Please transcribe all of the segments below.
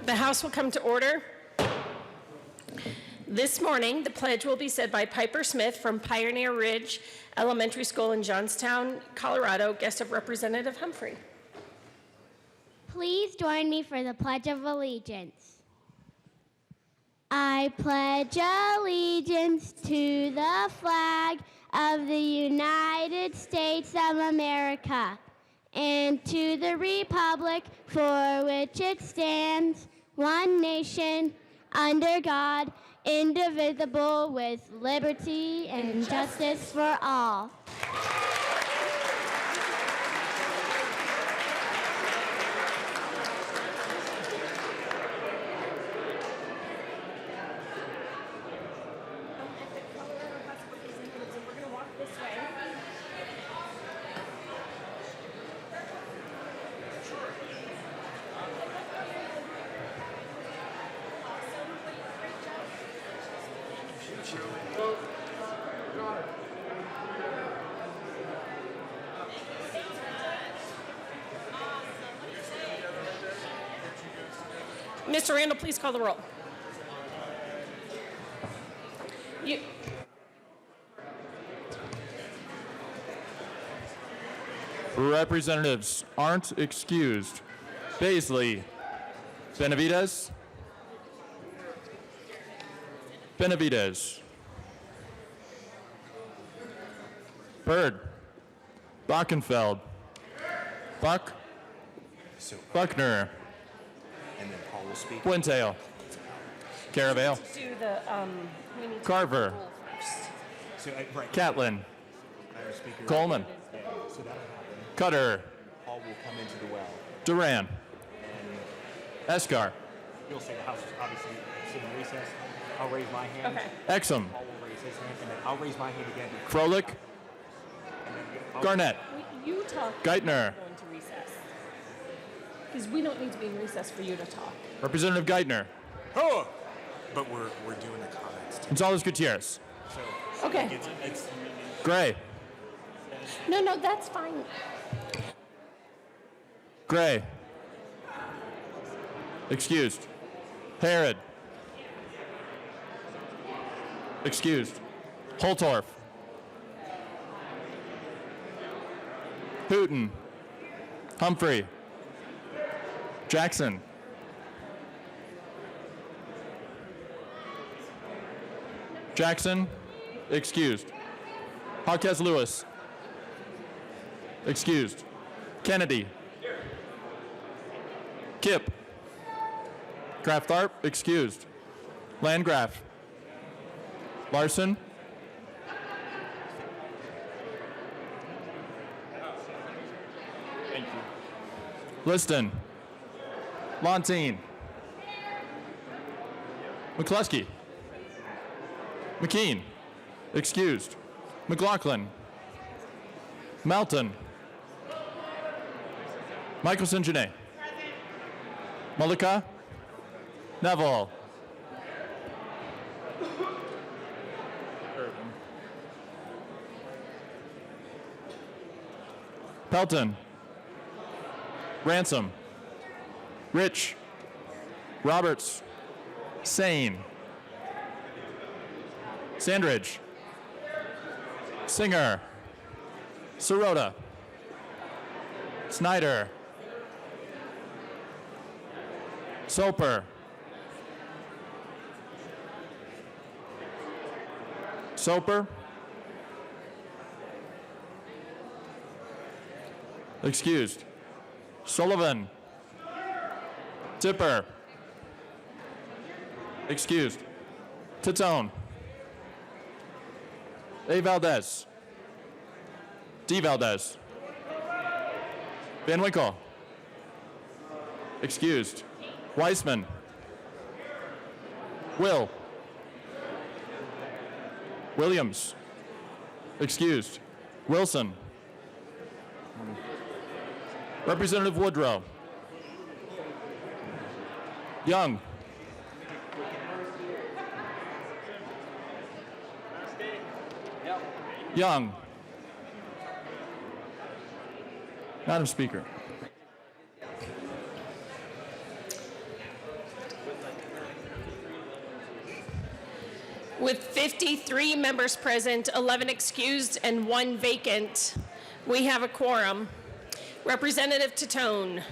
The House will come to order. This morning, the pledge will be said by Piper Smith from Pioneer Ridge Elementary School in Johnstown, Colorado, guest of Representative Humphrey. Please join me for the Pledge of Allegiance. I pledge allegiance to the flag of the United States of America and to the republic for which it stands, one nation, under God, indivisible, with liberty and justice for all. Mr. Randall, please call the roll. Representatives aren't excused. Baisley. Benavides. Benavides. Byrd. Bockenfeld. Buck. Buckner. And then Paul will speak. Wintale. Caravale. Do the, we need to Carver. So, right. Catlin. Madam Speaker, Coleman. so that'll happen. Cutter. Paul will come into the well. Duran. And Escar. you'll say the House is obviously sitting in recess. I'll raise my hand. Okay. Exum. Paul will raise his hand, and then I'll raise my hand again. Froelich. And then I'll- Garnett. You talk. Geithner. Going to recess. Because we don't need to be in recess for you to talk. Representative Geithner. Oh! But we're doing the comments. Gonzalez Gutierrez. So Okay. it's Gray. No, that's fine. Gray. Excused. Herod. Excused. Holtorf. Putin. Humphrey. Jackson. Jackson. Excused. Jaquez Lewis. Excused. Kennedy. Kip. Graf Tharp, excused. Landgraf. Larson. thank you. Liston. Montine. McCluskey. McKean. Excused. McLaughlin. Melton. Michelson Janae. Mullica. Neville. Pelton. Ransom. Rich. Roberts. Sane. Sandridge. Singer. Sirota. Snyder. Soper. Soper. Excused. Sullivan. Tipper. Excused. Titone. A. Valdez. D. Valdez. Van Winkle. Excused. Weissman. Will. Williams. Excused. Wilson. Representative Woodrow. Young. Young. Madam Speaker. With 53 members present, 11 excused, and 1 vacant, we have a quorum. Representative Tatone.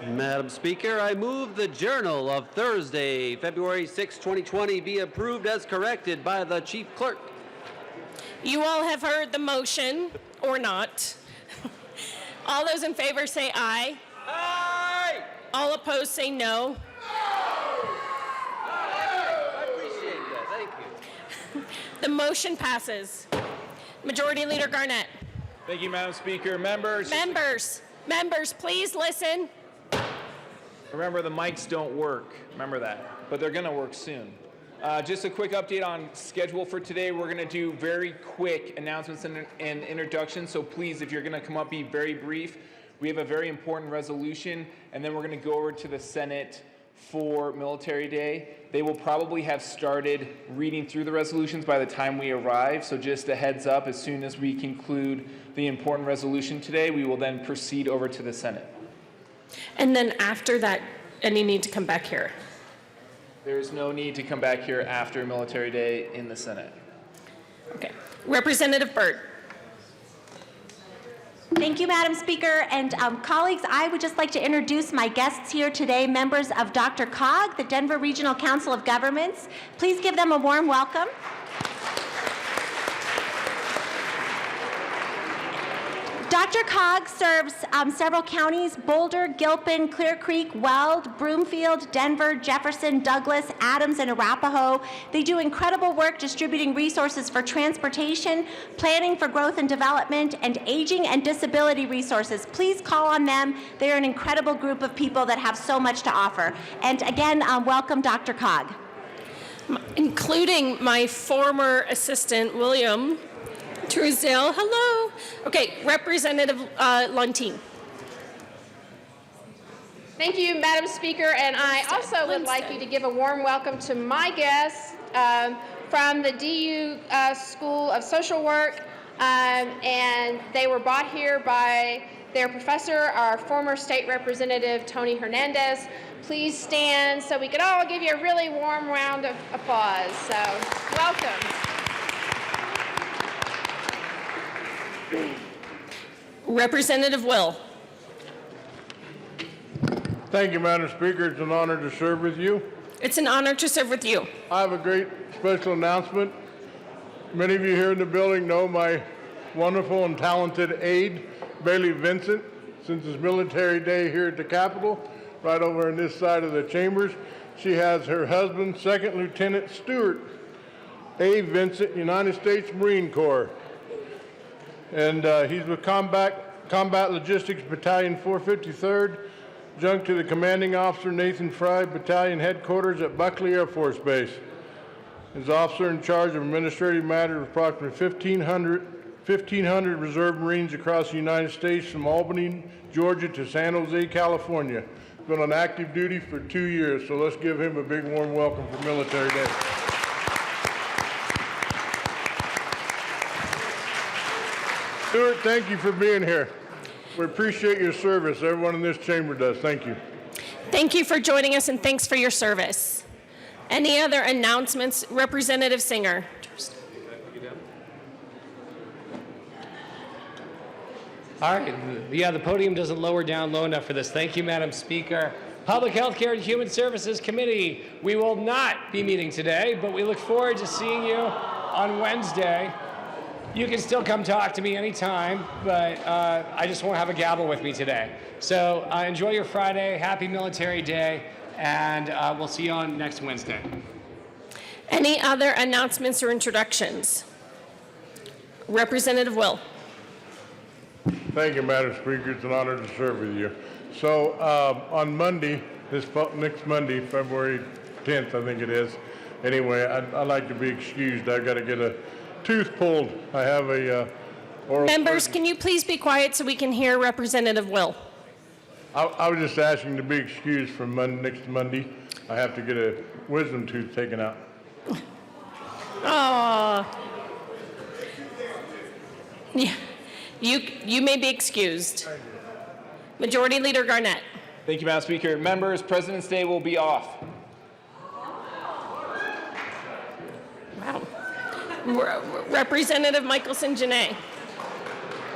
Madam Speaker, I move the Journal of Thursday, February 6, 2020 be approved as corrected by the Chief Clerk. You all have heard the motion, or not. All those in favor say aye. Aye! All opposed say no. I appreciate that. Thank you. The motion passes. Majority Leader Garnett. Thank you, Madam Speaker. Members, Members, please listen. remember the mics don't work. Remember that. But they're going to work soon. Just a quick update on schedule for today. We're going to do very quick announcements and introductions. So please, if you're going to come up, be very brief. We have a very important resolution, and then we're going to go over to the Senate for Military Day. They will probably have started reading through the resolutions by the time we arrive. So just a heads up, as soon as we conclude the important resolution today, we will then proceed over to the Senate. And then after that, any need to come back here? There is no need to come back here after Military Day in the Senate. Okay. Representative Byrd. Thank you, Madam Speaker. And colleagues, I would just like to introduce my guests here today, members of DRCOG, the Denver Regional Council of Governments. Please give them a warm welcome. DRCOG serves several counties: Boulder, Gilpin, Clear Creek, Weld, Broomfield, Denver, Jefferson, Douglas, Adams, and Arapahoe. They do incredible work distributing resources for transportation, planning for growth and development, and aging and disability resources. Please call on them. They're an incredible group of people that have so much to offer. And again, welcome, DRCOG. Including my former assistant, William Truesdale. Hello. Okay, Representative Lontine. Thank you, Madam Speaker, and I also would like you to give a warm welcome to my guests from the DU School of Social Work, and they were brought here by their professor, our former state representative, Tony Hernandez. Please stand so we could all give you a really warm round of applause. So, welcome. Representative Will. Thank you, Madam Speaker. It's an honor to serve with you. It's an honor to serve with you. I have a great special announcement. Many of you here in the building know my wonderful and talented aide, Bailey Vincent, since it's Military Day here at the Capitol, right over on this side of the chambers. She has her husband, Second Lieutenant Stuart A. Vincent, United States Marine Corps. And he's with Combat Logistics Battalion 453rd, adjunct to the commanding officer, Nathan Fry, Battalion Headquarters at Buckley Air Force Base. He's officer in charge of administrative matters of approximately 1,500 reserve Marines across the United States from Albany, Georgia to San Jose, California. He's been on active duty for 2 years, so let's give him a big warm welcome for Military Day. Stuart, thank you for being here. We appreciate your service. Everyone in this chamber does. Thank you. Thank you for joining us, and thanks for your service. Any other announcements? Representative Singer. All right. Yeah, the podium doesn't lower down low enough for this. Thank you, Madam Speaker. Public Health Care and Human Services Committee. We will not be meeting today, but we look forward to seeing you on Wednesday. You can still come talk to me anytime, but I just won't have a gavel with me today. So enjoy your Friday. Happy Military Day, and we'll see you on next Wednesday. Any other announcements or introductions? Representative Will. Thank you, Madam Speaker. It's an honor to serve with you. So on Monday, next Monday, February 10th, I think it is. Anyway, I'd like to be excused. I've got to get a tooth pulled. I have a oral Members, surgery. can you please be quiet so we can hear Representative Will? I was just asking to be excused from next Monday. I have to get a wisdom tooth taken out. Oh. Yeah. You may be excused. Majority Leader Garnett. Thank you, Madam Speaker. Members, President's Day will be off. Representative Michelson Janae.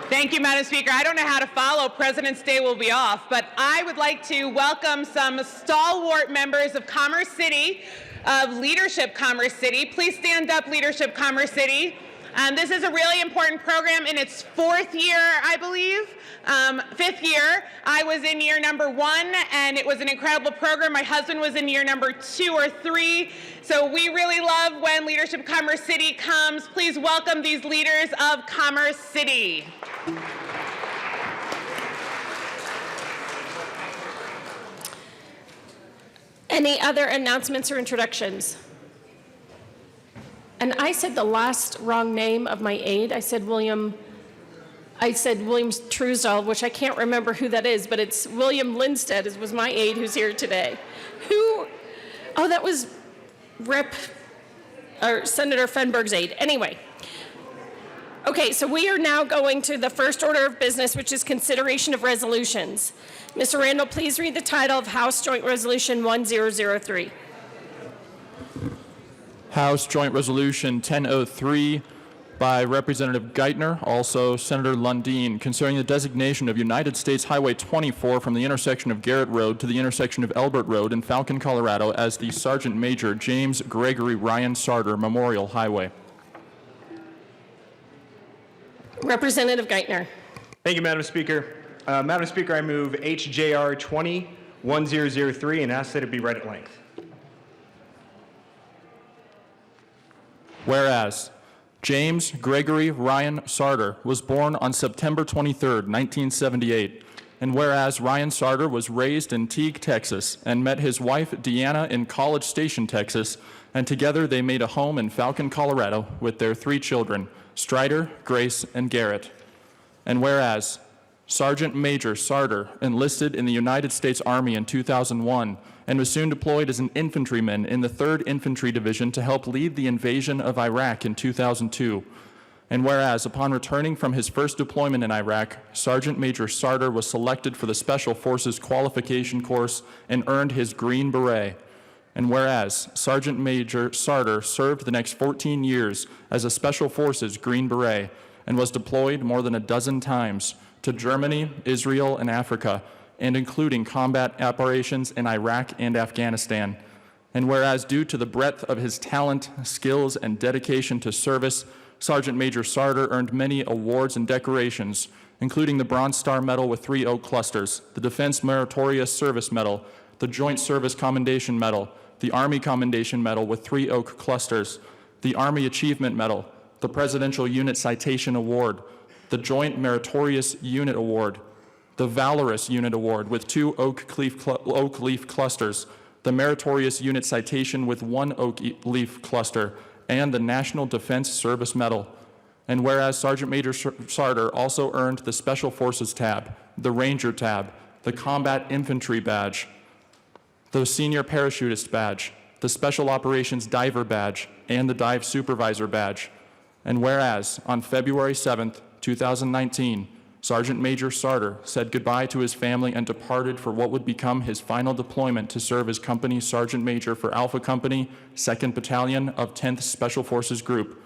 Thank you, Madam Speaker. I don't know how to follow. President's Day will be off, but I would like to welcome some stalwart members of Commerce City, of Leadership Commerce City. Please stand up, Leadership Commerce City. This is a really important program in its fourth year, I believe. Fifth year. I was in year number 1, and it was an incredible program. My husband was in year number 2 or 3. So we really love when Leadership Commerce City comes. Please welcome these leaders of Commerce City. Any other announcements or introductions? And I said the last wrong name of my aide. I said William Truesdell, which I can't remember who that is, but it's William Lindstedt was my aide who's here today. Oh, that was Senator Fenberg's aide. Anyway. Okay, so we are now going to the first order of business, which is consideration of resolutions. Mr. Randall, please read the title of House Joint Resolution 1003. House Joint Resolution 1003 by Representative Geithner, also Senator Lundin, concerning the designation of United States Highway 24 from the intersection of Garrett Road to the intersection of Elbert Road in Falcon, Colorado as the Sergeant Major James Gregory Ryan Sarter Memorial Highway. Representative Geithner. Thank you, Madam Speaker. Madam Speaker, I move HJR 20-1003 and ask that it be read at length. Whereas James Gregory Ryan Sarter was born on September 23, 1978, and whereas Ryan Sarter was raised in Teague, Texas, and met his wife Deanna in College Station, Texas, and together they made a home in Falcon, Colorado with their 3 children, Strider, Grace, and Garrett. And whereas Sergeant Major Sarter enlisted in the United States Army in 2001 and was soon deployed as an infantryman in the 3rd Infantry Division to help lead the invasion of Iraq in 2002. And whereas, upon returning from his first deployment in Iraq, Sergeant Major Sarter was selected for the Special Forces Qualification Course and earned his Green Beret. And whereas, Sergeant Major Sarter served the next 14 years as a Special Forces Green Beret and was deployed more than a dozen times to Germany, Israel, and Africa, and including combat operations in Iraq and Afghanistan. And whereas due to the breadth of his talent, skills, and dedication to service, Sergeant Major Sarter earned many awards and decorations, including the Bronze Star Medal with 3 oak clusters, the Defense Meritorious Service Medal, the Joint Service Commendation Medal, the Army Commendation Medal with 3 oak clusters, the Army Achievement Medal, the Presidential Unit Citation Award, the Joint Meritorious Unit Award, the Valorous Unit Award with 2 oak leaf clusters, the Meritorious Unit Citation with 1 oak leaf cluster, and the National Defense Service Medal. And whereas Sergeant Major Sarter also earned the Special Forces tab, the Ranger tab, the Combat Infantry badge, the Senior Parachutist badge, the Special Operations Diver badge, and the Dive Supervisor badge. And whereas on February 7th, 2019, Sergeant Major Sarter said goodbye to his family and departed for what would become his final deployment to serve as Company Sergeant Major for Alpha Company, 2nd Battalion of 10th Special Forces Group.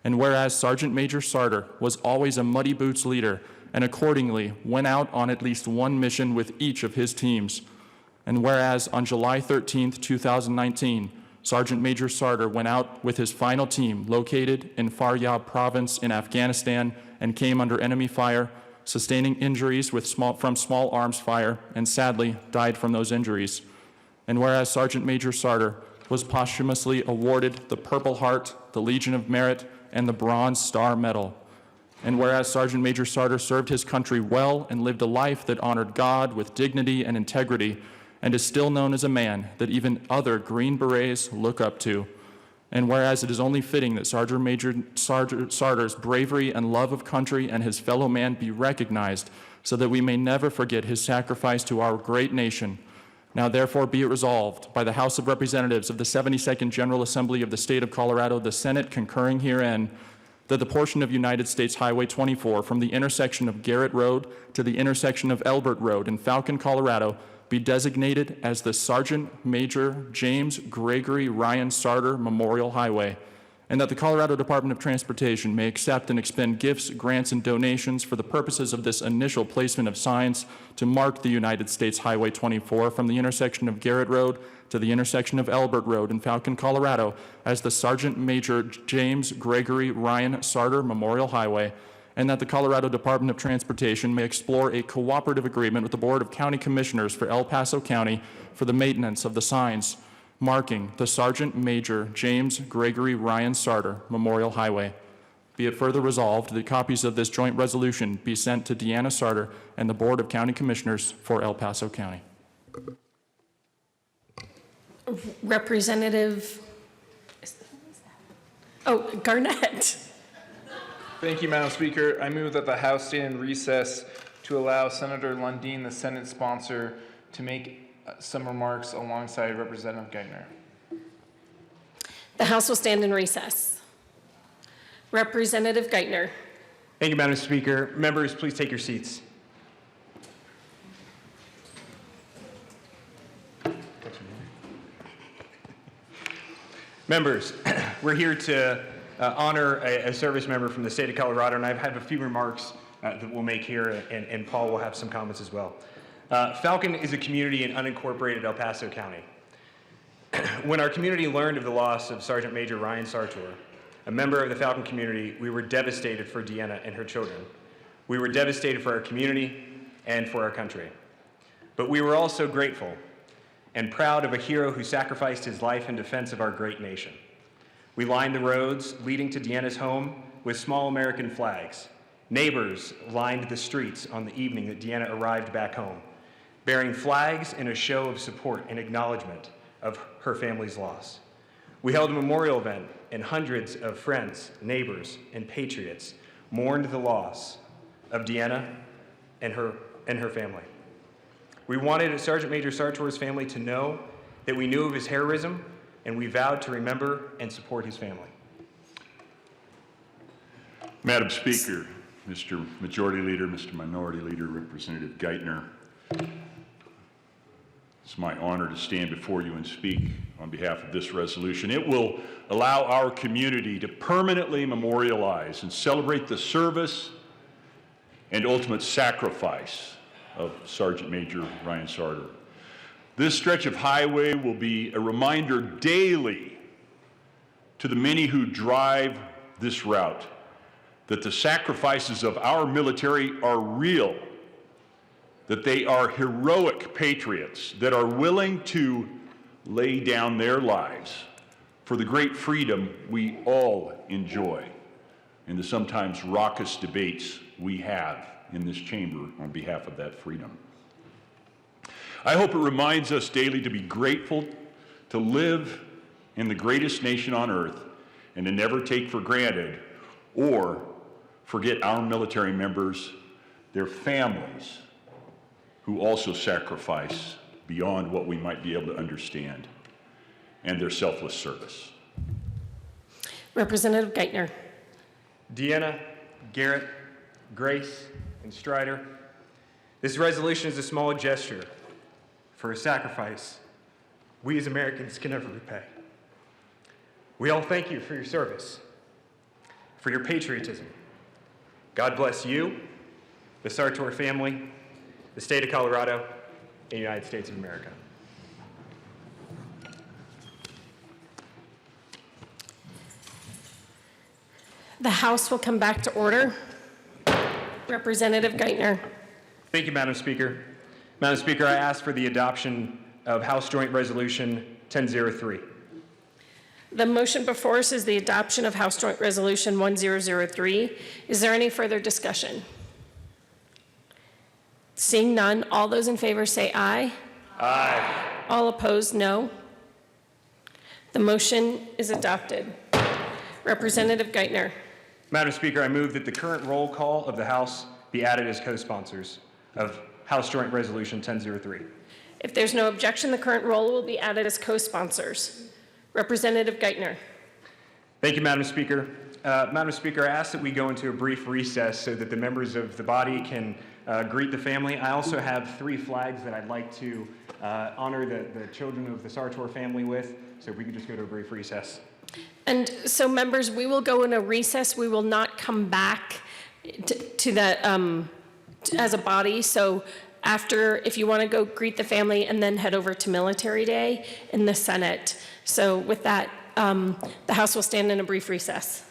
And whereas Sergeant Major Sarter was always a muddy boots leader and accordingly went out on at least one mission with each of his teams. And whereas on July 13th, 2019, Sergeant Major Sarter went out with his final team located in Faryab province in Afghanistan and came under enemy fire, sustaining injuries from small arms fire, and sadly died from those injuries. And whereas Sergeant Major Sarter was posthumously awarded the Purple Heart, the Legion of Merit, and the Bronze Star Medal. And whereas Sergeant Major Sarter served his country well and lived a life that honored God with dignity and integrity, and is still known as a man that even other Green Berets look up to. And whereas it is only fitting that Sergeant Major Sarter's bravery and love of country and his fellow man be recognized so that we may never forget his sacrifice to our great nation. Now therefore be it resolved by the House of Representatives of the 72nd General Assembly of the State of Colorado, the Senate concurring herein, that the portion of United States Highway 24 from the intersection of Garrett Road to the intersection of Elbert Road in Falcon, Colorado, be designated as the Sergeant Major James Gregory Ryan Sarter Memorial Highway. and that the Colorado Department of Transportation may accept and expend gifts, grants, and donations for the purposes of this initial placement of signs to mark the United States Highway 24 from the intersection of Garrett Road to the intersection of Elbert Road in Falcon, Colorado, as the Sergeant Major James Gregory Ryan Sarter Memorial Highway, and that the Colorado Department of Transportation may explore a cooperative agreement with the Board of County Commissioners for El Paso County for the maintenance of the signs marking the Sergeant Major James Gregory Ryan Sarter Memorial Highway. Be it further resolved that copies of this joint resolution be sent to Deanna Sarter and the Board of County Commissioners for El Paso County. Representative, Garnett. Thank you, Madam Speaker. I move that the House stand in recess to allow Senator Lundin, the Senate sponsor, to make some remarks alongside Representative Geithner. The House will stand in recess. Representative Geithner. Thank you, Madam Speaker. Members, please take your seats. Members, we're here to honor a service member from the state of Colorado, and I have a few remarks that we'll make here, and Paul will have some comments as well. Falcon is a community in unincorporated El Paso County. When our community learned of the loss of Sergeant Major Ryan Sartor, a member of the Falcon community, we were devastated for Deanna and her children. We were devastated for our community and for our country. But we were also grateful and proud of a hero who sacrificed his life in defense of our great nation. We lined the roads leading to Deanna's home with small American flags. Neighbors lined the streets on the evening that Deanna arrived back home, bearing flags in a show of support and acknowledgement of her family's loss. We held a memorial event, and hundreds of friends, neighbors, and patriots mourned the loss of Deanna and her family. We wanted Sergeant Major Sartor's family to know that we knew of his heroism, and we vowed to remember and support his family. Madam Speaker, Mr. Majority Leader, Mr. Minority Leader, Representative Geithner, it's my honor to stand before you and speak on behalf of this resolution. It will allow our community to permanently memorialize and celebrate the service and ultimate sacrifice of Sergeant Major Ryan Sarter. This stretch of highway will be a reminder daily to the many who drive this route that the sacrifices of our military are real, that they are heroic patriots that are willing to lay down their lives for the great freedom we all enjoy in the sometimes raucous debates we have in this chamber on behalf of that freedom. I hope it reminds us daily to be grateful to live in the greatest nation on earth and to never take for granted or forget our military members, their families, who also sacrifice beyond what we might be able to understand, and their selfless service. Representative Geithner. Deanna, Garrett, Grace, and Strider, this resolution is a small gesture for a sacrifice we as Americans can never repay. We all thank you for your service, for your patriotism. God bless you, the Sartor family, the state of Colorado, and the United States of America. The House will come back to order. Representative Geithner. Thank you, Madam Speaker. Madam Speaker, I ask for the adoption of House Joint Resolution 1003. The motion before us is the adoption of House Joint Resolution 1003. Is there any further discussion? Seeing none, all those in favor say aye. Aye. All opposed, no. The motion is adopted. Representative Geithner. Madam Speaker, I move that the current roll call of the House be added as co-sponsors of House Joint Resolution 1003. If there's no objection, the current roll will be added as co-sponsors. Representative Geithner. Thank you, Madam Speaker. Madam Speaker, I ask that we go into a brief recess so that the members of the body can greet the family. I also have 3 flags that I'd like to honor the children of the Sartor family with, so if we could just go to a brief recess. And so, members, we will go in a recess. We will not come back to the, as a body. So after, if you want to go greet the family and then head over to Military Day in the Senate. So with that, the House will stand in a brief recess.